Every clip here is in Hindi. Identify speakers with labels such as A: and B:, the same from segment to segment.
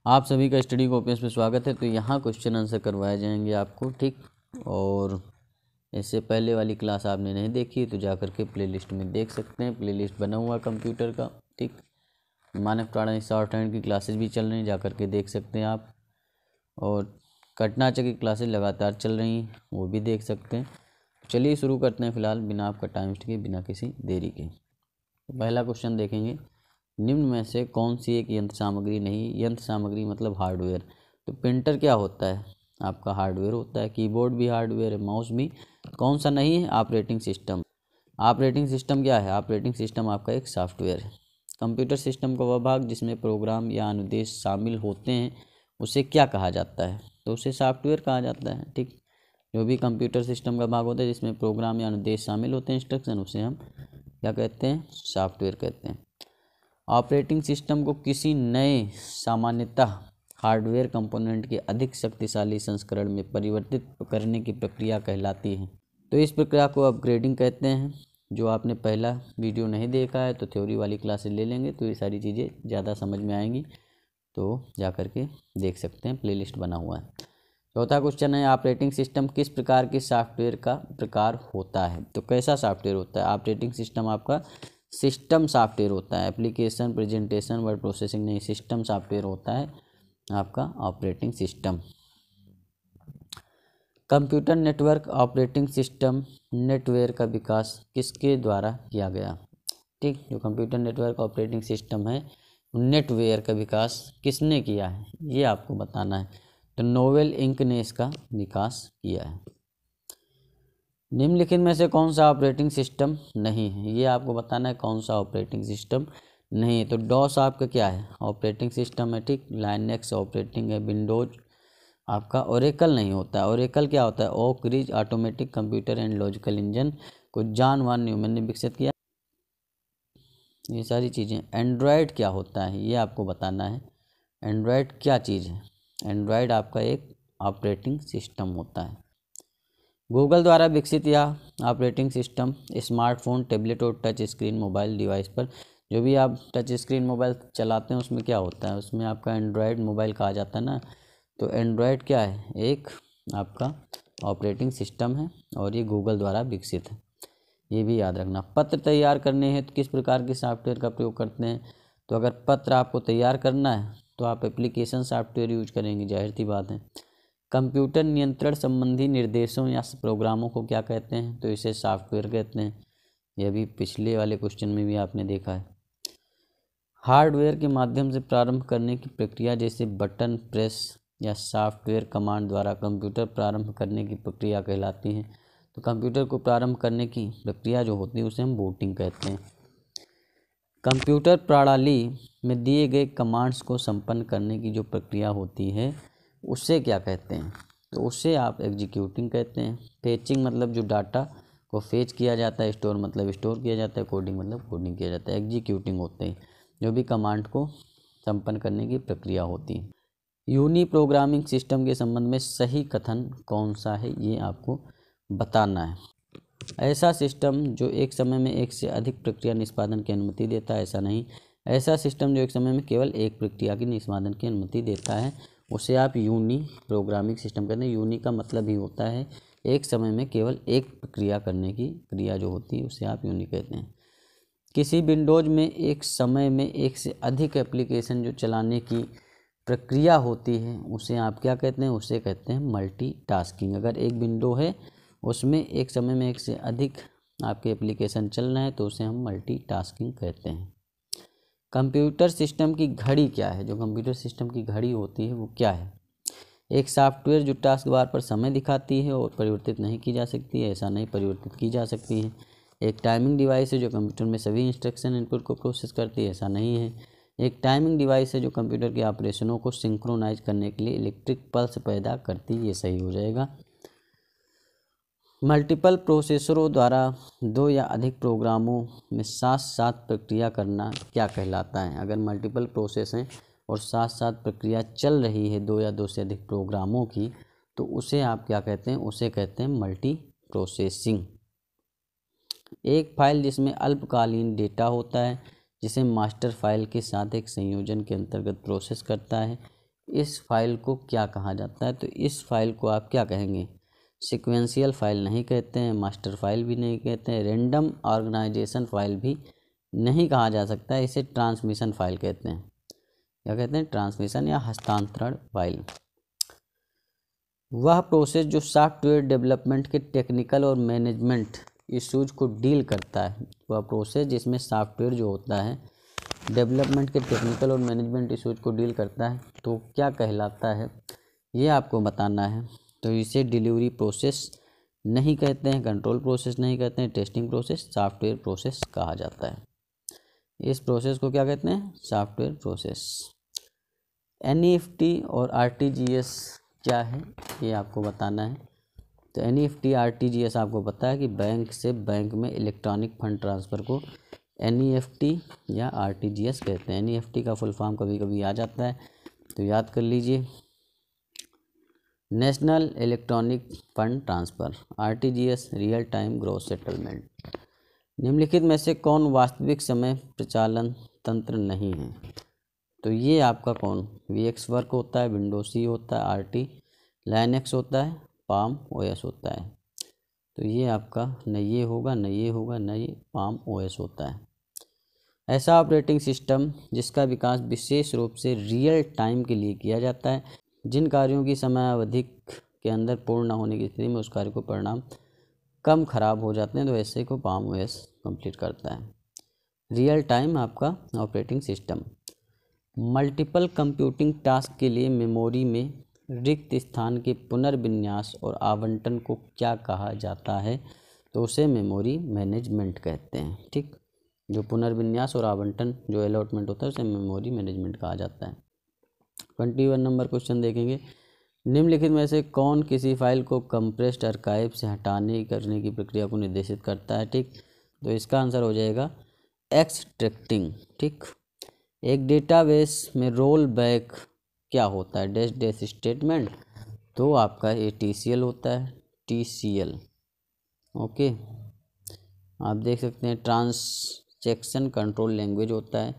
A: आप सभी का स्टडी कॉपीज पे स्वागत है। तो यहाँ क्वेश्चन आंसर करवाए जाएंगे आपको, ठीक। और इससे पहले वाली क्लास आपने नहीं देखी तो जा करके प्लेलिस्ट में देख सकते हैं। प्लेलिस्ट बना हुआ कंप्यूटर का, ठीक। मानक प्रणाली शॉर्ट हैंड की क्लासेस भी चल रही हैं, जा करके देख सकते हैं आप। और कटनाचक की क्लासेस लगातार चल रही हैं, वो भी देख सकते हैं। चलिए शुरू करते हैं फिलहाल, बिना आपका टाइम वेस्ट किए, बिना किसी देरी के। तो पहला क्वेश्चन देखेंगे, निम्न में से कौन सी एक यंत्र सामग्री नहीं। यंत्र सामग्री मतलब हार्डवेयर। तो प्रिंटर क्या होता है? आपका हार्डवेयर होता है। कीबोर्ड भी हार्डवेयर है, माउस भी। कौन सा नहीं है? Operating system. ऑपरेटिंग सिस्टम क्या है? ऑपरेटिंग सिस्टम आपका एक सॉफ्टवेयर है। कंप्यूटर सिस्टम का वह भाग जिसमें प्रोग्राम या अनुदेश शामिल होते हैं उसे क्या कहा जाता है? तो उसे सॉफ्टवेयर कहा जाता है, ठीक। जो भी कंप्यूटर सिस्टम का भाग होता है जिसमें प्रोग्राम या अनुदेश शामिल होते हैं, इंस्ट्रक्शन, उसे हम क्या कहते हैं? सॉफ्टवेयर कहते हैं। ऑपरेटिंग सिस्टम को किसी नए सामान्यतः हार्डवेयर कंपोनेंट के अधिक शक्तिशाली संस्करण में परिवर्तित करने की प्रक्रिया कहलाती है। तो इस प्रक्रिया को अपग्रेडिंग कहते हैं। जो आपने पहला वीडियो नहीं देखा है तो थ्योरी वाली क्लासेस ले लेंगे तो ये सारी चीज़ें ज़्यादा समझ में आएंगी, तो जा करके देख सकते हैं, प्लेलिस्ट बना हुआ है। चौथा क्वेश्चन है, ऑपरेटिंग सिस्टम किस प्रकार के सॉफ्टवेयर का प्रकार होता है? तो कैसा सॉफ्टवेयर होता है? ऑपरेटिंग सिस्टम आपका सिस्टम सॉफ्टवेयर होता है। एप्लीकेशन, प्रेजेंटेशन, वर्ड प्रोसेसिंग नहीं, सिस्टम सॉफ्टवेयर होता है आपका operating system. Computer network operating system Netware का विकास किसके द्वारा किया गया? ठीक, जो कंप्यूटर नेटवर्क ऑपरेटिंग सिस्टम है नेटवेयर का विकास किसने किया है, ये आपको बताना है। तो नोवेल इंक ने इसका विकास किया है। निम्नलिखित में से कौन सा ऑपरेटिंग सिस्टम नहीं है? ये आपको बताना है कौन सा ऑपरेटिंग सिस्टम नहीं है। तो डॉस आपका क्या है? ऑपरेटिंग सिस्टम है, ठीक। लाइनक्स ऑपरेटिंग है, विंडोज आपका। ओरेकल नहीं होता है। ओरेकल क्या होता है? Oak Ridge automatic computer and logical engine को जॉन वॉन न्यूमैन ने विकसित किया। ये सारी चीज़ें। एंड्रॉयड क्या होता है ये आपको बताना है। एंड्रॉयड क्या चीज़ है? एंड्रॉयड आपका एक ऑपरेटिंग सिस्टम होता है। गूगल द्वारा विकसित यह ऑपरेटिंग सिस्टम स्मार्टफोन, टैबलेट और टच स्क्रीन मोबाइल डिवाइस पर, जो भी आप टच स्क्रीन मोबाइल चलाते हैं उसमें क्या होता है? उसमें आपका एंड्रॉयड मोबाइल कहा जाता है ना। तो एंड्रॉयड क्या है? एक आपका ऑपरेटिंग सिस्टम है और ये गूगल द्वारा विकसित है, ये भी याद रखना। पत्र तैयार करने हैं तो किस प्रकार के सॉफ्टवेयर का प्रयोग करते हैं? तो अगर पत्र आपको तैयार करना है तो आप एप्लीकेशन सॉफ्टवेयर यूज करेंगे, जाहिर सी बात है। कंप्यूटर नियंत्रण संबंधी निर्देशों या प्रोग्रामों को क्या कहते हैं? तो इसे सॉफ्टवेयर कहते हैं। यह भी पिछले वाले क्वेश्चन में भी आपने देखा है। हार्डवेयर के माध्यम से प्रारंभ करने की प्रक्रिया जैसे बटन प्रेस या सॉफ्टवेयर कमांड द्वारा कंप्यूटर प्रारंभ करने की प्रक्रिया कहलाती है। तो कंप्यूटर को प्रारंभ करने की प्रक्रिया जो होती है उसे हम बूटिंग कहते हैं। कंप्यूटर प्रणाली में दिए गए कमांड्स को संपन्न करने की जो प्रक्रिया होती है उसे क्या कहते हैं? तो उसे आप एग्जीक्यूटिंग कहते हैं। फेचिंग मतलब जो डाटा को फेच किया जाता है, स्टोर मतलब स्टोर किया जाता है, कोडिंग मतलब कोडिंग किया जाता है। एग्जीक्यूटिंग होते हैं जो भी कमांड को संपन्न करने की प्रक्रिया होती है। यूनी प्रोग्रामिंग सिस्टम के संबंध में सही कथन कौन सा है ये आपको बताना है। ऐसा सिस्टम जो एक समय में एक से अधिक प्रक्रिया निष्पादन की अनुमति देता है, ऐसा नहीं। ऐसा सिस्टम जो एक समय में केवल एक प्रक्रिया की निष्पादन की अनुमति देता है उसे आप यूनी प्रोग्रामिंग सिस्टम कहते हैं। यूनी का मतलब ही होता है एक समय में केवल एक प्रक्रिया करने की क्रिया जो होती है उसे आप यूनी कहते हैं। किसी विंडोज में एक समय में एक से अधिक एप्लीकेशन जो चलाने की प्रक्रिया होती है उसे आप क्या कहते हैं? उसे कहते हैं मल्टीटास्किंग। अगर एक विंडो है उसमें एक समय में एक से अधिक आपके एप्लीकेशन चल रहे हैं तो उसे हम मल्टीटास्किंग कहते हैं। कंप्यूटर सिस्टम की घड़ी क्या है? जो कंप्यूटर सिस्टम की घड़ी होती है वो क्या है? एक सॉफ्टवेयर जो टास्क बार पर समय दिखाती है और परिवर्तित नहीं की जा सकती है, ऐसा नहीं, परिवर्तित की जा सकती है। एक टाइमिंग डिवाइस है जो कंप्यूटर में सभी इंस्ट्रक्शन इनपुट को प्रोसेस करती है, ऐसा नहीं है। एक टाइमिंग डिवाइस है जो कंप्यूटर के ऑपरेशनों को सिंक्रोनाइज करने के लिए इलेक्ट्रिक पल्स पैदा करती है, ये सही हो जाएगा। मल्टीपल प्रोसेसरों द्वारा दो या अधिक प्रोग्रामों में साथ साथ प्रक्रिया करना क्या कहलाता है? अगर मल्टीपल प्रोसेस हैं और साथ साथ प्रक्रिया चल रही है दो या दो से अधिक प्रोग्रामों की तो उसे आप क्या कहते हैं? उसे कहते हैं मल्टी प्रोसेसिंग। एक फाइल जिसमें अल्पकालीन डेटा होता है जिसे मास्टर फाइल के साथ एक संयोजन के अंतर्गत प्रोसेस करता है, इस फाइल को क्या कहा जाता है? तो इस फाइल को आप क्या कहेंगे? सीक्वेंशियल फाइल नहीं कहते हैं, मास्टर फाइल भी नहीं कहते हैं, रैंडम ऑर्गेनाइजेशन फाइल भी नहीं कहा जा सकता है, इसे ट्रांसमिशन फाइल कहते हैं। क्या कहते हैं? ट्रांसमिशन या हस्तांतरण फाइल। वह प्रोसेस जो सॉफ्टवेयर डेवलपमेंट के टेक्निकल और मैनेजमेंट इश्यूज को डील करता है, वह प्रोसेस जिसमें सॉफ्टवेयर जो होता है डेवलपमेंट के टेक्निकल और मैनेजमेंट इश्यूज को डील करता है, तो क्या कहलाता है ये आपको बताना है। तो इसे डिलीवरी प्रोसेस नहीं कहते हैं, कंट्रोल प्रोसेस नहीं कहते हैं, टेस्टिंग प्रोसेस, सॉफ्टवेयर प्रोसेस कहा जाता है। इस प्रोसेस को क्या कहते हैं? Software process. एनईएफटी और आरटीजीएस क्या है ये आपको बताना है। तो एनईएफटी आरटीजीएस आपको पता है कि बैंक से बैंक में इलेक्ट्रॉनिक फंड ट्रांसफ़र को एनईएफटी या आरटीजीएस कहते हैं। एनईएफटी का फुल फॉर्म कभी कभी आ जाता है, तो याद कर लीजिए, national electronic fund transfer. RTGS real time gross settlement. निम्नलिखित में से कौन वास्तविक समय प्रचालन तंत्र नहीं है? तो ये आपका कौन? वीएक्स वर्क होता है, विंडोज सी होता है, आरटी लाइनक्स होता है, पाम ओएस होता है। तो ये आपका न ये होगा, न ये होगा, न ये पाम ओएस होता है। ऐसा ऑपरेटिंग सिस्टम जिसका विकास विशेष रूप से रियल टाइम के लिए किया जाता है, जिन कार्यों की समय अवधि के अंदर पूर्ण न होने की स्थिति में उस कार्य को परिणाम कम खराब हो जाते हैं, तो ऐसे को पाम ओएस कंप्लीट करता है। रियल टाइम आपका operating system. Multiple computing task के लिए मेमोरी में रिक्त स्थान के पुनर्विन्यास और आवंटन को क्या कहा जाता है? तो उसे मेमोरी मैनेजमेंट कहते हैं। ठीक, जो पुनर्विन्यास और आवंटन जो अलॉटमेंट होता है उसे मेमोरी मैनेजमेंट कहा जाता है। 21 नंबर क्वेश्चन देखेंगे। निम्नलिखित में से कौन किसी फाइल को कंप्रेस्ड आर्काइव से हटाने करने की प्रक्रिया को निर्देशित करता है? ठीक, तो इसका आंसर हो जाएगा एक्सट्रैक्टिंग। ठीक, एक डेटाबेस में रोल बैक क्या होता है? डैश डैश स्टेटमेंट, तो आपका ये TCL होता है, TCL। ओके, आप देख सकते हैं ट्रांजैक्शन कंट्रोल लैंग्वेज होता है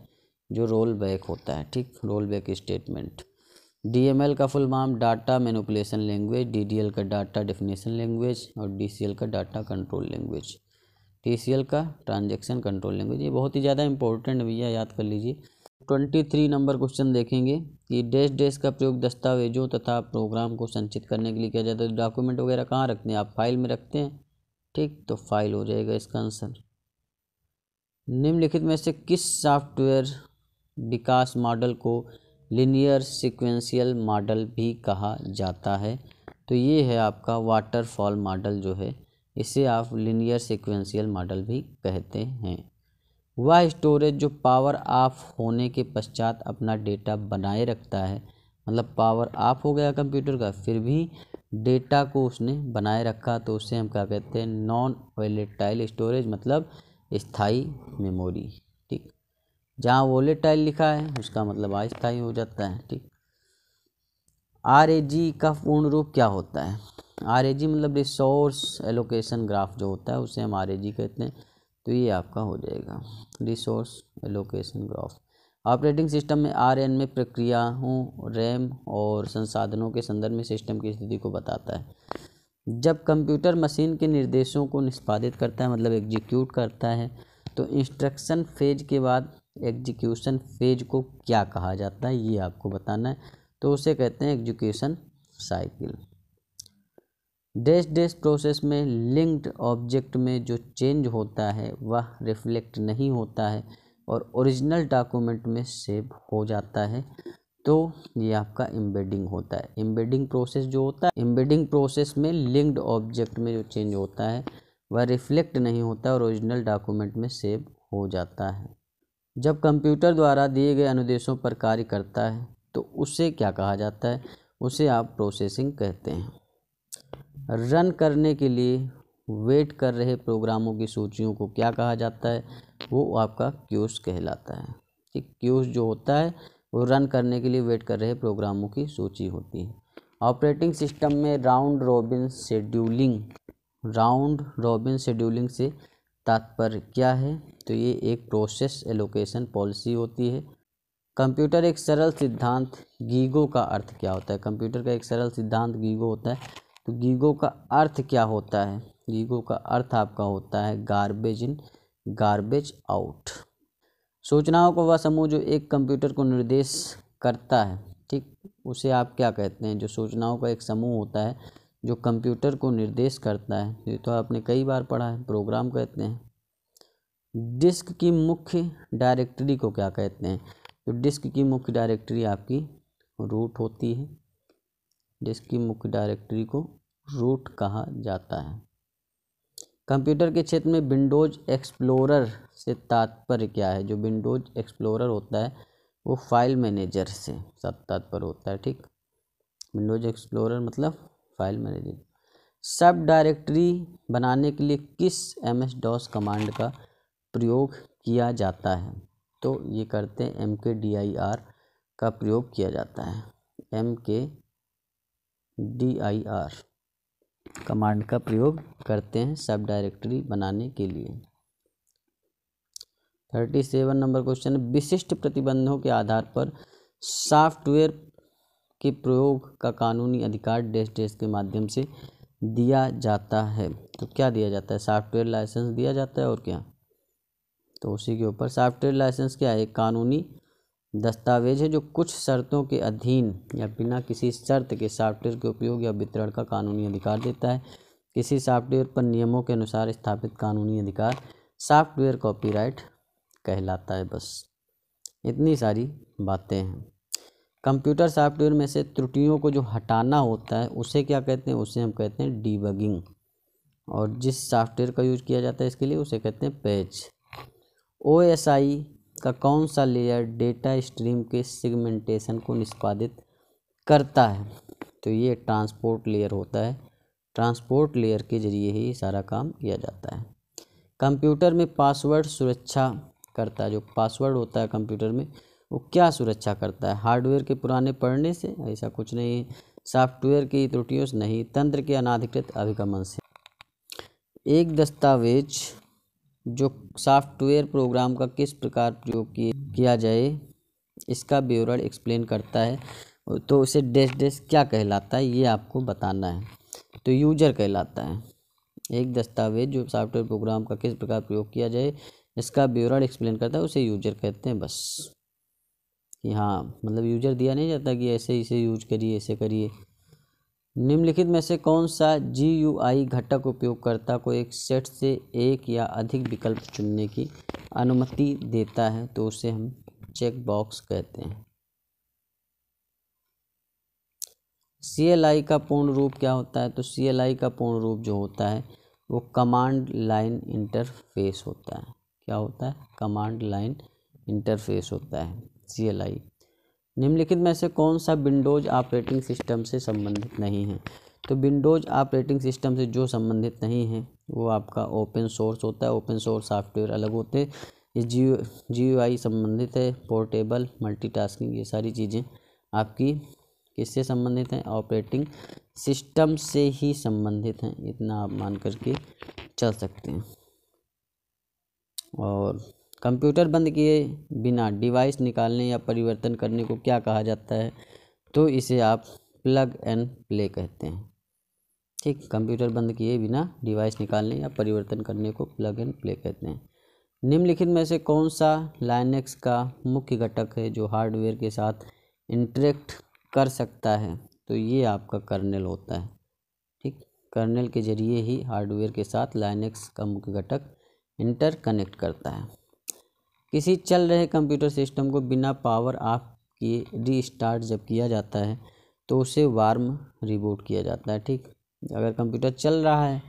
A: जो रोल बैक होता है। ठीक, रोल बैक स्टेटमेंट। DML का full form data manipulation language, DDL का डाटा डेफिनेशन लैंग्वेज और DCL का डाटा कंट्रोल लैंग्वेज। TCL का ट्रांजैक्शन कंट्रोल लैंग्वेज। ये बहुत ही ज़्यादा इंपॉर्टेंट भैया, याद कर लीजिए। 23 नंबर क्वेश्चन देखेंगे कि डैश डैश का प्रयोग दस्तावेजों तथा प्रोग्राम को संचित करने के लिए किया जाता है। डॉक्यूमेंट वगैरह कहाँ रखते हैं आप? फाइल में रखते हैं। ठीक, तो फाइल हो जाएगा इसका आंसर। निम्नलिखित में से किस सॉफ्टवेयर विकास मॉडल को लीनियर सीक्वेंशियल मॉडल भी कहा जाता है? तो ये है आपका वाटरफॉल मॉडल जो है, इसे आप लीनियर सीक्वेंशियल मॉडल भी कहते हैं। वह स्टोरेज जो पावर ऑफ होने के पश्चात अपना डेटा बनाए रखता है, मतलब पावर ऑफ हो गया कंप्यूटर का फिर भी डेटा को उसने बनाए रखा, तो उसे हम क्या कहते हैं? नॉन वोलेटाइल स्टोरेज, मतलब स्थायी मेमोरी। ठीक, जहाँ वोलेटाइल लिखा है उसका मतलब अस्थायी हो जाता है। ठीक, RAG का पूर्ण रूप क्या होता है? RAG मतलब रिसोर्स एलोकेशन ग्राफ जो होता है उसे हम RAG कहते हैं। तो ये आपका हो जाएगा resource allocation graph. Operating system में RN में प्रक्रियाओं, रैम और संसाधनों के संदर्भ में सिस्टम की स्थिति को बताता है। जब कंप्यूटर मशीन के निर्देशों को निष्पादित करता है, मतलब एग्जीक्यूट करता है, तो इंस्ट्रक्शन फेज के बाद एग्जीक्यूशन फेज को क्या कहा जाता है ये आपको बताना है। तो उसे कहते हैं execution cycle. Dash dash process में लिंक्ड ऑब्जेक्ट में जो चेंज होता है वह रिफ्लेक्ट नहीं होता है और ओरिजिनल डॉक्यूमेंट में सेव हो जाता है, तो ये आपका एम्बेडिंग होता है। एम्बेडिंग प्रोसेस जो होता है, एम्बेडिंग प्रोसेस में लिंक्ड ऑब्जेक्ट में जो चेंज होता है वह रिफ्लेक्ट नहीं होता और ओरिजिनल डॉक्यूमेंट में सेव हो जाता है। जब कंप्यूटर द्वारा दिए गए अनुदेशों पर कार्य करता है तो उसे क्या कहा जाता है? उसे आप प्रोसेसिंग कहते हैं। रन करने के लिए वेट कर रहे प्रोग्रामों की सूचियों को क्या कहा जाता है? वो आपका क्यूज कहलाता है। कि क्यूज जो होता है वो रन करने के लिए वेट कर रहे प्रोग्रामों की सूची होती है। ऑपरेटिंग सिस्टम में राउंड रॉबिन शेड्यूलिंग से तात्पर्य क्या है? तो ये एक प्रोसेस एलोकेशन पॉलिसी होती है। कंप्यूटर एक सरल सिद्धांत गीगो का अर्थ क्या होता है? कंप्यूटर का एक सरल सिद्धांत गीगो होता है। तो गीगो का अर्थ क्या होता है? गीगो का अर्थ आपका होता है गार्बेज इन गार्बेज आउट। सूचनाओं का वह समूह जो एक कंप्यूटर को निर्देश करता है, ठीक, उसे आप क्या कहते हैं? जो सूचनाओं का एक समूह होता है जो कंप्यूटर को निर्देश करता है, ये तो आपने कई बार पढ़ा है, प्रोग्राम कहते हैं। डिस्क की मुख्य डायरेक्टरी को क्या कहते हैं? तो डिस्क की मुख्य डायरेक्टरी आपकी रूट होती है। डिस्क की मुख्य डायरेक्टरी को रूट कहा जाता है। कंप्यूटर के क्षेत्र में विंडोज एक्सप्लोरर से तात्पर्य क्या है? जो विंडोज एक्सप्लोरर होता है वो फाइल मैनेजर से सब तात्पर्य होता है, ठीक। विंडोज एक्सप्लोरर मतलब फाइल मैनेजर। सब डायरेक्टरी बनाने के लिए किस MS-DOS कमांड का प्रयोग किया जाता है? तो ये करते हैं mkdir का प्रयोग किया जाता है। mkdir कमांड का प्रयोग करते हैं सब डायरेक्टरी बनाने के लिए। 37 नंबर क्वेश्चन, विशिष्ट प्रतिबंधों के आधार पर सॉफ्टवेयर के प्रयोग का कानूनी अधिकार डैश डैश के माध्यम से दिया जाता है। तो क्या दिया जाता है? सॉफ्टवेयर लाइसेंस दिया जाता है, और क्या? तो उसी के ऊपर सॉफ्टवेयर लाइसेंस क्या है? एक कानूनी दस्तावेज है जो कुछ शर्तों के अधीन या बिना किसी शर्त के सॉफ्टवेयर के उपयोग या वितरण का कानूनी अधिकार देता है। किसी सॉफ्टवेयर पर नियमों के अनुसार स्थापित कानूनी अधिकार सॉफ्टवेयर कॉपीराइट कहलाता है। बस इतनी सारी बातें हैं। कंप्यूटर सॉफ्टवेयर में से त्रुटियों को जो हटाना होता है उसे क्या कहते हैं? उसे हम कहते हैं डीबगिंग। और जिस सॉफ्टवेयर का यूज किया जाता है इसके लिए उसे कहते हैं पैच। OSI का कौन सा लेयर डेटा स्ट्रीम के सेगमेंटेशन को निष्पादित करता है? तो ये ट्रांसपोर्ट लेयर होता है। ट्रांसपोर्ट लेयर के जरिए ही सारा काम किया जाता है। कंप्यूटर में पासवर्ड सुरक्षा करता है, जो पासवर्ड होता है कंप्यूटर में वो क्या सुरक्षा करता है? हार्डवेयर के पुराने पढ़ने से? ऐसा कुछ नहीं है। सॉफ्टवेयर की त्रुटियों से नहीं, तंत्र के अनाधिकृत अभिगमन से। एक दस्तावेज जो सॉफ्टवेयर प्रोग्राम का किस प्रकार प्रयोग किया जाए इसका विवरण एक्सप्लेन करता है, तो उसे डैश डैश क्या कहलाता है ये आपको बताना है। तो यूजर कहलाता है। एक दस्तावेज जो सॉफ्टवेयर प्रोग्राम का किस प्रकार प्रयोग किया जाए इसका विवरण एक्सप्लेन करता है, उसे यूजर कहते हैं। बस कि हाँ, मतलब यूजर दिया नहीं जाता कि ऐसे इसे यूज करिए, ऐसे करिए। निम्नलिखित में से कौन सा GUI घटक उपयोगकर्ता को एक सेट से एक या अधिक विकल्प चुनने की अनुमति देता है? तो उसे हम चेक बॉक्स कहते हैं। CLI का पूर्ण रूप क्या होता है? तो CLI का पूर्ण रूप जो होता है वो कमांड लाइन इंटरफेस होता है। क्या होता है? कमांड लाइन इंटरफेस होता है CLI। निम्नलिखित में से कौन सा विंडोज ऑपरेटिंग सिस्टम से संबंधित नहीं है? तो विंडोज ऑपरेटिंग सिस्टम से जो संबंधित नहीं है वो आपका ओपन सोर्स होता है। ओपन सोर्स सॉफ्टवेयर अलग होते हैं। ये GUI संबंधित है। पोर्टेबल, मल्टीटास्किंग, ये सारी चीज़ें आपकी किससे संबंधित हैं? ऑपरेटिंग सिस्टम से ही संबंधित हैं। इतना आप मान करके चल सकते हैं। और कंप्यूटर बंद किए बिना डिवाइस निकालने या परिवर्तन करने को क्या कहा जाता है? तो इसे आप प्लग एंड प्ले कहते हैं। ठीक, कंप्यूटर बंद किए बिना डिवाइस निकालने या परिवर्तन करने को प्लग एंड प्ले कहते हैं। निम्नलिखित में से कौन सा लाइनक्स का मुख्य घटक है जो हार्डवेयर के साथ इंटरेक्ट कर सकता है? तो ये आपका कर्नेल होता है। ठीक, कर्नेल के जरिए ही हार्डवेयर के साथ लाइनक्स का मुख्य घटक इंटरकनेक्ट करता है। किसी चल रहे कंप्यूटर सिस्टम को बिना पावर ऑफ किए रीस्टार्ट जब किया जाता है तो उसे वार्म रिबूट किया जाता है। ठीक, अगर कंप्यूटर चल रहा है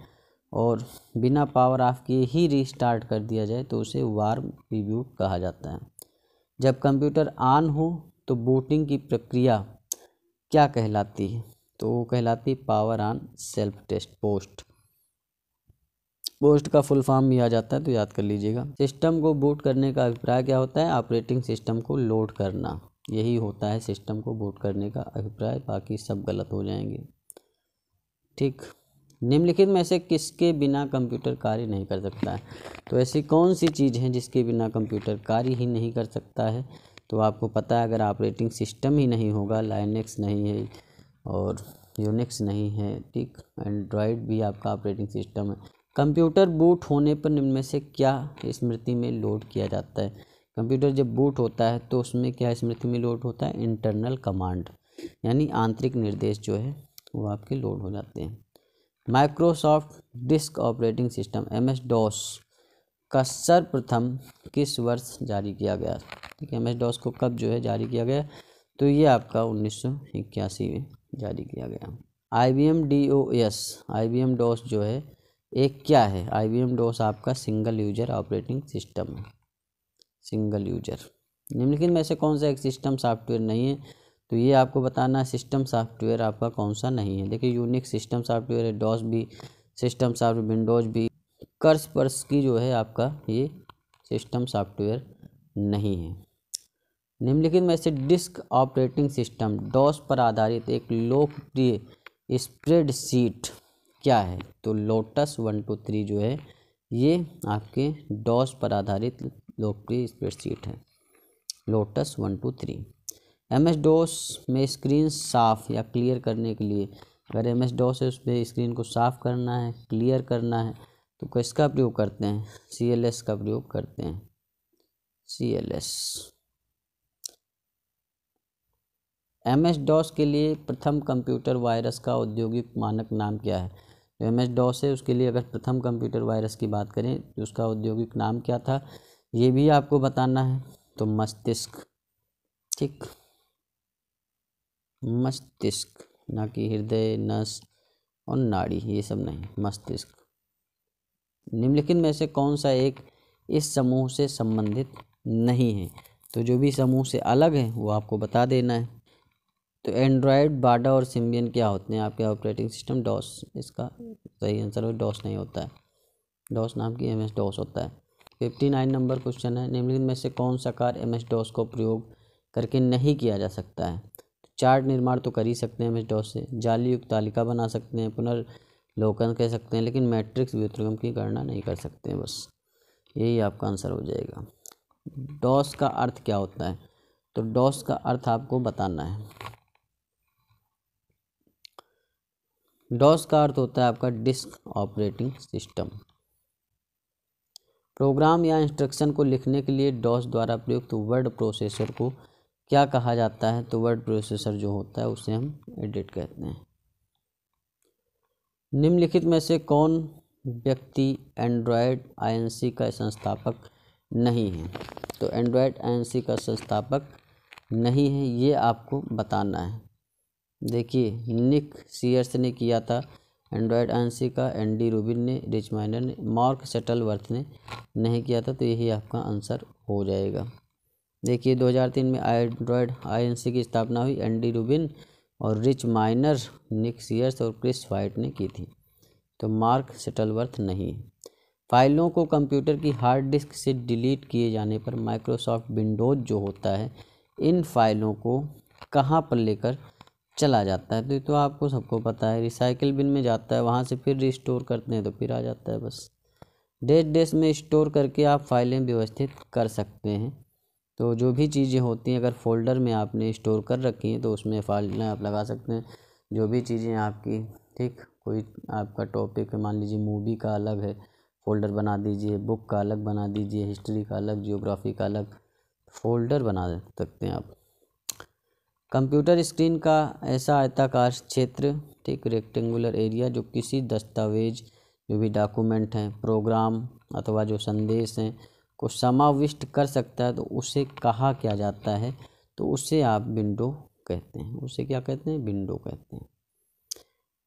A: और बिना पावर ऑफ किए ही रीस्टार्ट कर दिया जाए तो उसे वार्म रिबूट कहा जाता है। जब कंप्यूटर ऑन हो तो बूटिंग की प्रक्रिया क्या कहलाती है? तो वो कहलाती है power on self test post. Post का फुल फॉर्म भी आ जाता है तो याद कर लीजिएगा। सिस्टम को बूट करने का अभिप्राय क्या होता है? ऑपरेटिंग सिस्टम को लोड करना, यही होता है सिस्टम को बूट करने का अभिप्राय। बाकी सब गलत हो जाएंगे। ठीक, निम्नलिखित में से किसके बिना कंप्यूटर कार्य नहीं कर सकता है? तो ऐसी कौन सी चीज़ है जिसके बिना कंप्यूटर कार्य ही नहीं कर सकता है? तो आपको पता है अगर ऑपरेटिंग सिस्टम ही नहीं होगा, लाइनक्स नहीं है और यूनिक्स नहीं है, ठीक, एंड्रॉयड भी आपका ऑपरेटिंग सिस्टम है। कंप्यूटर बूट होने पर निम्न में से क्या स्मृति में लोड किया जाता है? कंप्यूटर जब बूट होता है तो उसमें क्या स्मृति में लोड होता है? इंटरनल कमांड, यानी आंतरिक निर्देश जो है वो आपके लोड हो जाते हैं। Microsoft disk operating system MS-DOS का सर्वप्रथम किस वर्ष जारी किया गया? ठीक है, MS-DOS को कब जो है जारी किया गया? तो ये आपका 1981 में जारी किया गया। IBM DOS जो है एक क्या है? IBM DOS आपका सिंगल यूजर ऑपरेटिंग सिस्टम है, सिंगल यूजर। निम्नलिखित में से कौन सा एक सिस्टम सॉफ्टवेयर नहीं है? तो ये आपको बताना है सिस्टम सॉफ्टवेयर आपका कौन सा नहीं है। देखिए यूनिक्स सिस्टम सॉफ्टवेयर है, डॉस भी सिस्टम सॉफ्टवेयर, विंडोज भी, कर्सपर्सकी जो है आपका ये सिस्टम सॉफ्टवेयर नहीं है। निम्नलिखित में से डिस्क ऑपरेटिंग सिस्टम डॉस पर आधारित एक लोकप्रिय स्प्रेडशीट क्या है? तो लोटस 1 2 3 जो है ये आपके डॉस पर आधारित लोकप्रिय स्प्रेडशीट है, लोटस 1 2 3। MS-DOS में स्क्रीन साफ़ या क्लियर करने के लिए, अगर MS-DOS है उस पर स्क्रीन को साफ़ करना है, क्लियर करना है, तो किसका प्रयोग करते हैं? CLS का प्रयोग करते हैं, CLS। MS-DOS के लिए प्रथम कंप्यूटर वायरस का औद्योगिक मानक नाम क्या है? तो MS-DOS है उसके लिए अगर प्रथम कंप्यूटर वायरस की बात करें तो उसका औद्योगिक नाम क्या था, ये भी आपको बताना है। तो मस्तिष्क, ठीक, मस्तिष्क, ना कि हृदय, नस और नाड़ी, ये सब नहीं, मस्तिष्क। निम्नलिखित में से कौन सा एक इस समूह से संबंधित नहीं है? तो जो भी समूह से अलग है वो आपको बता देना है। तो एंड्रॉयड, बाडा और सिम्बियन क्या होते हैं आपके ऑपरेटिंग सिस्टम? डॉस, इसका सही आंसर है डॉस नहीं होता है, डॉस नाम की MS-DOS होता है। 59 नंबर क्वेश्चन है, निम्नलिखित में से कौन सा कार्य MS-DOS को प्रयोग करके नहीं किया जा सकता है? चार्ट निर्माण तो कर ही सकते हैं MS-DOS से, जाली युक्त तालिका बना सकते हैं, पुनर्लोकन कह सकते हैं, लेकिन मैट्रिक्स व्युत्क्रम की गणना नहीं कर सकते हैं। बस यही आपका आंसर हो जाएगा। डॉस का अर्थ क्या होता है? तो डॉस का अर्थ आपको बताना है। डॉस का अर्थ होता है आपका डिस्क ऑपरेटिंग सिस्टम। प्रोग्राम या इंस्ट्रक्शन को लिखने के लिए डॉस द्वारा प्रयुक्त वर्ड प्रोसेसर को क्या कहा जाता है? तो वर्ड प्रोसेसर जो होता है उसे हम एडिट कहते हैं। निम्नलिखित में से कौन व्यक्ति एंड्रॉयड INC का संस्थापक नहीं है? तो एंड्रॉयड INC का संस्थापक नहीं है, ये आपको बताना है। देखिए निक सीयर्स ने किया था एंड्रॉयड INC का, एंडी रूबिन ने, रिच माइनर ने, मार्क शटलवर्थ ने नहीं किया था, तो यही आपका आंसर हो जाएगा। देखिए 2003 में एंड्रॉयड INC की स्थापना हुई, एंडी रूबिन और रिच माइनर, निक सीयर्स और क्रिस वाइट ने की थी, तो मार्क शटलवर्थ नहीं। फाइलों को कंप्यूटर की हार्ड डिस्क से डिलीट किए जाने पर माइक्रोसॉफ्ट विंडोज जो होता है इन फाइलों को कहाँ पर लेकर चला जाता है? तो आपको सबको पता है, रिसाइकिल बिन में जाता है, वहाँ से फिर रिस्टोर करते हैं तो फिर आ जाता है। बस डेस्क में स्टोर करके आप फाइलें व्यवस्थित कर सकते हैं। तो जो भी चीज़ें होती हैं अगर फोल्डर में आपने स्टोर कर रखी हैं तो उसमें फाइलें आप लगा सकते हैं। जो भी चीज़ें आपकी, ठीक, कोई आपका टॉपिक है, मान लीजिए मूवी का अलग है फ़ोल्डर बना दीजिए, बुक का अलग बना दीजिए, हिस्ट्री का अलग, जियोग्राफी का अलग फ़ोल्डर बना सकते हैं आप। कंप्यूटर स्क्रीन का ऐसा आयताकार क्षेत्र, ठीक, रेक्टेंगुलर एरिया, जो किसी दस्तावेज, जो भी डॉक्यूमेंट हैं, प्रोग्राम अथवा जो संदेश हैं को समाविष्ट कर सकता है, तो उसे कहा क्या जाता है? तो उसे आप विंडो कहते हैं। उसे क्या कहते हैं? विंडो कहते हैं।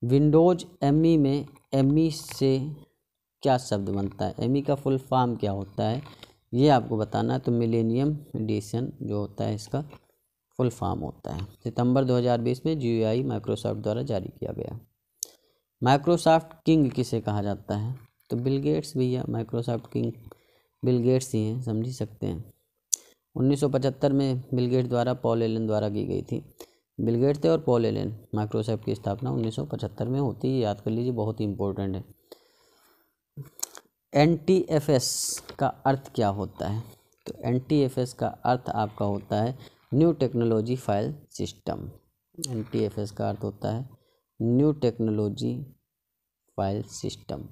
A: विंडोज ME में ME से क्या शब्द बनता है? ME का फुल फॉर्म क्या होता है ये आपको बताना है। तो मिलेनियम एडिशन जो होता है इसका फुल फॉर्म होता है। सितंबर 2020 में GUI माइक्रोसॉफ्ट द्वारा जारी किया गया। माइक्रोसॉफ्ट किंग किसे कहा जाता है? तो बिल गेट्स, भैया माइक्रोसॉफ्ट किंग बिल गेट्स ही हैं, समझ ही सकते हैं। 1975 में बिल गेट्स द्वारा पॉल एलन द्वारा की गई थी। बिल गेट्स थे और पॉल एलन, माइक्रोसॉफ्ट की स्थापना 1975 में होती है, याद कर लीजिए, बहुत ही इंपॉर्टेंट है। NTFS का अर्थ क्या होता है? तो NTFS का अर्थ आपका होता है new technology file system. NTFS का अर्थ होता है न्यू टेक्नोलॉजी फाइल सिस्टम।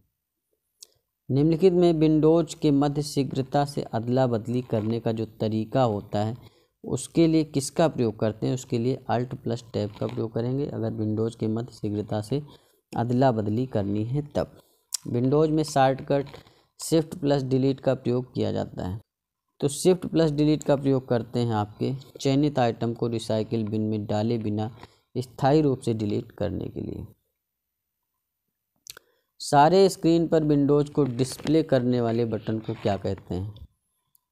A: निम्नलिखित में विंडोज के मध्य शीघ्रता से अदला बदली करने का जो तरीका होता है उसके लिए किसका प्रयोग करते हैं? उसके लिए Alt+ टैब का प्रयोग करेंगे अगर विंडोज के मध्य शीघ्रता से अदला बदली करनी है तब। विंडोज में शॉर्टकट Shift+ डिलीट का प्रयोग किया जाता है। तो Shift+ डिलीट का प्रयोग करते हैं आपके चयनित आइटम को रिसाइकिल बिन में डाले बिना स्थायी रूप से डिलीट करने के लिए। सारे स्क्रीन पर विंडोज को डिस्प्ले करने वाले बटन को क्या कहते हैं?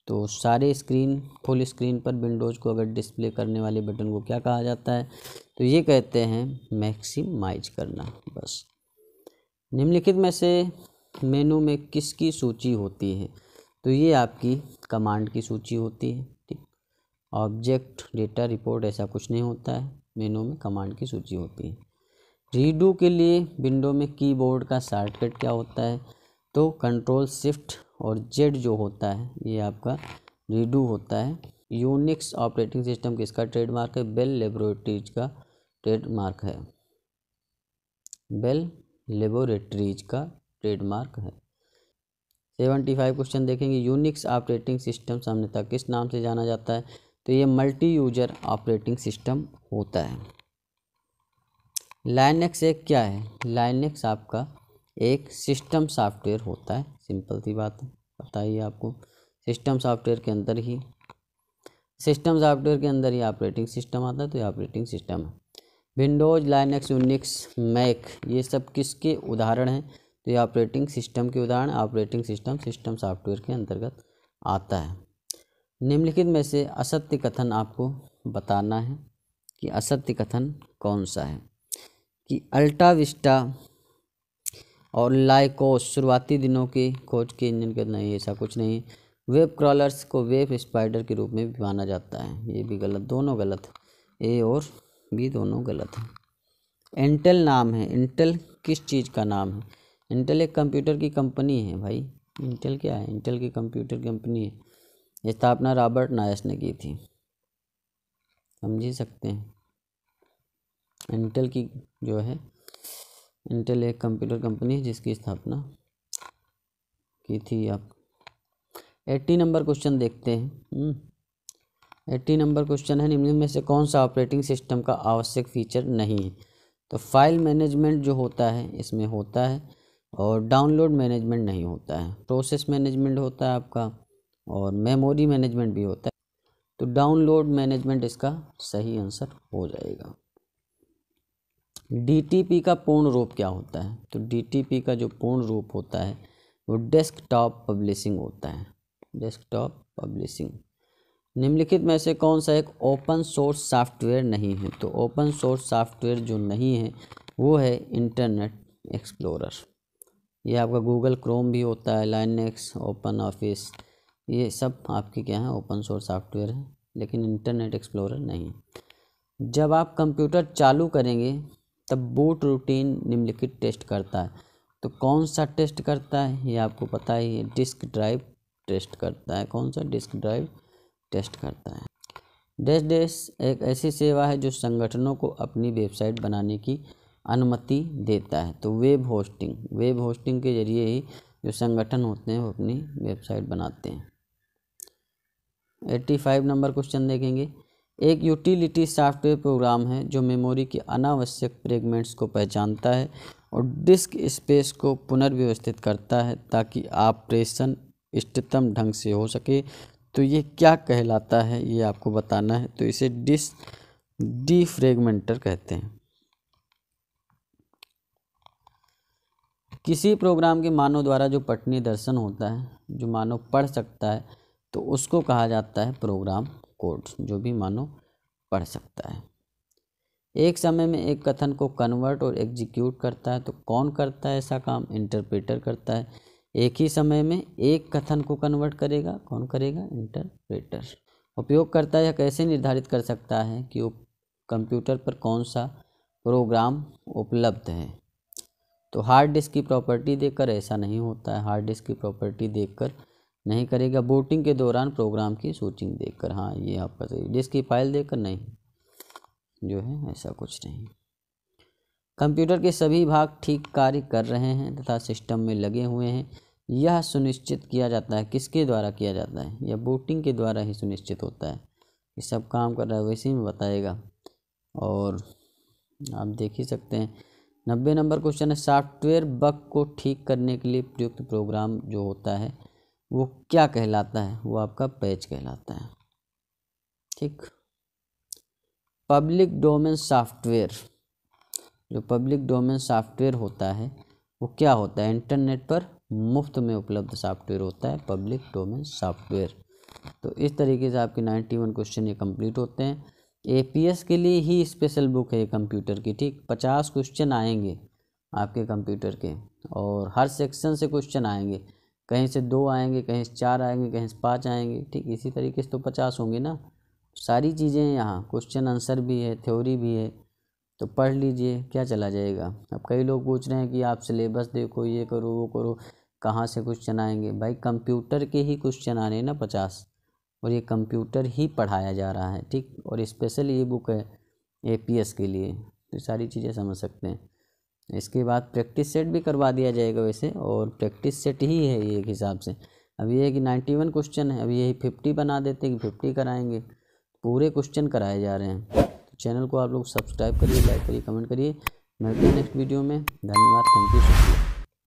A: तो सारे स्क्रीन फुल स्क्रीन पर विंडोज को अगर डिस्प्ले करने वाले बटन को क्या कहा जाता है? तो ये कहते हैं मैक्सिमाइज करना। बस। निम्नलिखित में से मेनू में किसकी सूची होती है? तो ये आपकी कमांड की सूची होती है। ठीक, ऑब्जेक्ट डेटा रिपोर्ट ऐसा कुछ नहीं होता है, मेनू में कमांड की सूची होती है। रीडू के लिए विंडो में कीबोर्ड का शॉर्टकट क्या होता है? तो Ctrl+Shift और Z जो होता है ये आपका रीडू होता है। यूनिक्स ऑपरेटिंग सिस्टम किसका ट्रेडमार्क है? बेल लेबोरेटरीज का ट्रेडमार्क है। बेल लेबोरेटरीज का ट्रेडमार्क है। 75 क्वेश्चन देखेंगे। यूनिक्स ऑपरेटिंग सिस्टम सामान्यतः किस नाम से जाना जाता है? तो ये मल्टी यूजर ऑपरेटिंग सिस्टम होता है। लाइनेक्स एक क्या है? लाइनेक्स आपका एक सिस्टम सॉफ्टवेयर होता है। सिंपल सी बात है, पता ही है आपको। सिस्टम सॉफ्टवेयर के अंदर ही ऑपरेटिंग सिस्टम आता है, तो ये ऑपरेटिंग सिस्टम है। विंडोज, लाइनेक्स, यूनिक्स, मैक ये सब किसके उदाहरण हैं? तो ये ऑपरेटिंग सिस्टम के उदाहरण। ऑपरेटिंग सिस्टम सॉफ्टवेयर के अंतर्गत आता है। निम्नलिखित में से असत्य कथन आपको बताना है कि असत्य कथन कौन सा है? कि अल्टा विस्टा और लाइकोस शुरुआती दिनों की खोज के इंजन के नहीं, ऐसा कुछ नहीं। वेब क्रॉलर्स को वेब स्पाइडर के रूप में भी माना जाता है, ये भी गलत, दोनों गलत है, ए और बी दोनों गलत है। इंटेल नाम है, इंटेल किस चीज़ का नाम है? इंटेल एक कंप्यूटर की कंपनी है भाई। इंटेल क्या है? इंटेल की कंप्यूटर कंपनी है। स्थापना रॉबर्ट नायस ने की थी, समझ ही सकते हैं। इंटेल की जो है, इंटेल एक कंप्यूटर कंपनी है जिसकी स्थापना की थी आप। 80 नंबर क्वेश्चन देखते हैं। 80 नंबर क्वेश्चन है, निम्न में से कौन सा ऑपरेटिंग सिस्टम का आवश्यक फीचर नहीं है? तो फाइल मैनेजमेंट जो होता है इसमें होता है, और डाउनलोड मैनेजमेंट नहीं होता है। प्रोसेस मैनेजमेंट होता है आपका, और मेमोरी मैनेजमेंट भी होता है। तो डाउनलोड मैनेजमेंट इसका सही आंसर हो जाएगा। DTP का पूर्ण रूप क्या होता है? तो DTP का जो पूर्ण रूप होता है वो डेस्कटॉप पब्लिशिंग होता है। Desktop publishing. निम्नलिखित में से कौन सा एक ओपन सोर्स सॉफ्टवेयर नहीं है? तो ओपन सोर्स सॉफ्टवेयर जो नहीं है वो है इंटरनेट एक्सप्लोरर। ये आपका गूगल क्रोम भी होता है, लाइनेक्स, ओपन ऑफिस, ये सब आपके क्या हैं? ओपन सोर्स सॉफ्टवेयर है, लेकिन इंटरनेट एक्सप्लोरर नहीं। जब आप कंप्यूटर चालू करेंगे तब बूट रूटीन निम्नलिखित टेस्ट करता है। तो कौन सा टेस्ट करता है? ये आपको पता ही है, डिस्क ड्राइव टेस्ट करता है। कौन सा? डिस्क ड्राइव टेस्ट करता है। डैश एक ऐसी सेवा है जो संगठनों को अपनी वेबसाइट बनाने की अनुमति देता है। तो वेब होस्टिंग के जरिए ही जो संगठन होते हैं वो अपनी वेबसाइट बनाते हैं। 85 नंबर क्वेश्चन देखेंगे। एक यूटिलिटी सॉफ्टवेयर प्रोग्राम है जो मेमोरी के अनावश्यक फ्रेगमेंट्स को पहचानता है और डिस्क स्पेस को पुनर्व्यवस्थित करता है ताकि ऑपरेशन इष्टतम ढंग से हो सके। तो ये क्या कहलाता है, ये आपको बताना है। तो इसे डिस्क डिफ्रेगमेंटर कहते हैं। किसी प्रोग्राम के मानव द्वारा जो पठनीय दर्शन होता है, जो मानव पढ़ सकता है, तो उसको कहा जाता है प्रोग्राम कोड, जो भी मानव पढ़ सकता है। एक समय में एक कथन को कन्वर्ट और एग्जीक्यूट करता है, तो कौन करता है ऐसा काम? इंटरप्रेटर करता है। एक ही समय में एक कथन को कन्वर्ट करेगा, कौन करेगा? इंटरप्रेटर। उपयोगकर्ता यह कैसे निर्धारित कर सकता है कि वो कंप्यूटर पर कौन सा प्रोग्राम उपलब्ध है? तो हार्ड डिस्क की प्रॉपर्टी देखकर ऐसा नहीं होता है, हार्ड डिस्क की प्रॉपर्टी देखकर नहीं करेगा। बूटिंग के दौरान प्रोग्राम की सूचिंग देखकर, हाँ ये आपका सही। डिस्क की फाइल देखकर नहीं, जो है ऐसा कुछ नहीं। कंप्यूटर के सभी भाग ठीक कार्य कर रहे हैं तथा सिस्टम में लगे हुए हैं, यह सुनिश्चित किया जाता है। किसके द्वारा किया जाता है? यह बूटिंग के द्वारा ही सुनिश्चित होता है कि सब काम कर रहा है, वैसे ही में बताएगा। और आप देख ही सकते हैं 90 नंबर क्वेश्चन है, सॉफ्टवेयर बग को ठीक करने के लिए प्रयुक्त प्रोग्राम जो होता है वो क्या कहलाता है? वो आपका पैच कहलाता है। ठीक। पब्लिक डोमेन सॉफ्टवेयर, जो पब्लिक डोमेन सॉफ्टवेयर होता है वो क्या होता है? इंटरनेट पर मुफ्त में उपलब्ध सॉफ्टवेयर होता है पब्लिक डोमेन सॉफ्टवेयर। तो इस तरीके से आपके 91 क्वेश्चन ये कंप्लीट होते हैं। एपीएस के लिए ही स्पेशल बुक है कंप्यूटर की। ठीक, 50 क्वेश्चन आएंगे आपके कंप्यूटर के, और हर सेक्शन से क्वेश्चन आएंगे, कहीं से 2 आएंगे, कहीं से 4 आएंगे, कहीं से 5 आएंगे। ठीक, इसी तरीके से तो 50 होंगे ना। सारी चीज़ें यहाँ, क्वेश्चन आंसर भी है, थ्योरी भी है, तो पढ़ लीजिए, क्या चला जाएगा। अब कई लोग पूछ रहे हैं कि आप सिलेबस देखो, ये करो वो करो, कहाँ से क्वेश्चन आएंगे? भाई कंप्यूटर के ही क्वेश्चन आने ना 50, और ये कंप्यूटर ही पढ़ाया जा रहा है। ठीक, और स्पेशल ये बुक है एपीएस के लिए, तो सारी चीज़ें समझ सकते हैं। इसके बाद प्रैक्टिस सेट भी करवा दिया जाएगा वैसे, और प्रैक्टिस सेट ही है ये एक हिसाब से। अब ये है कि 91 क्वेश्चन है, अब यही 50 बना देते हैं कि 50 कराएंगे, पूरे क्वेश्चन कराए जा रहे हैं। तो चैनल को आप लोग सब्सक्राइब करिए, लाइक करिए, कमेंट करिए। मिलते हैं नेक्स्ट वीडियो में। धन्यवाद, थैंक यू, शुक्रिया।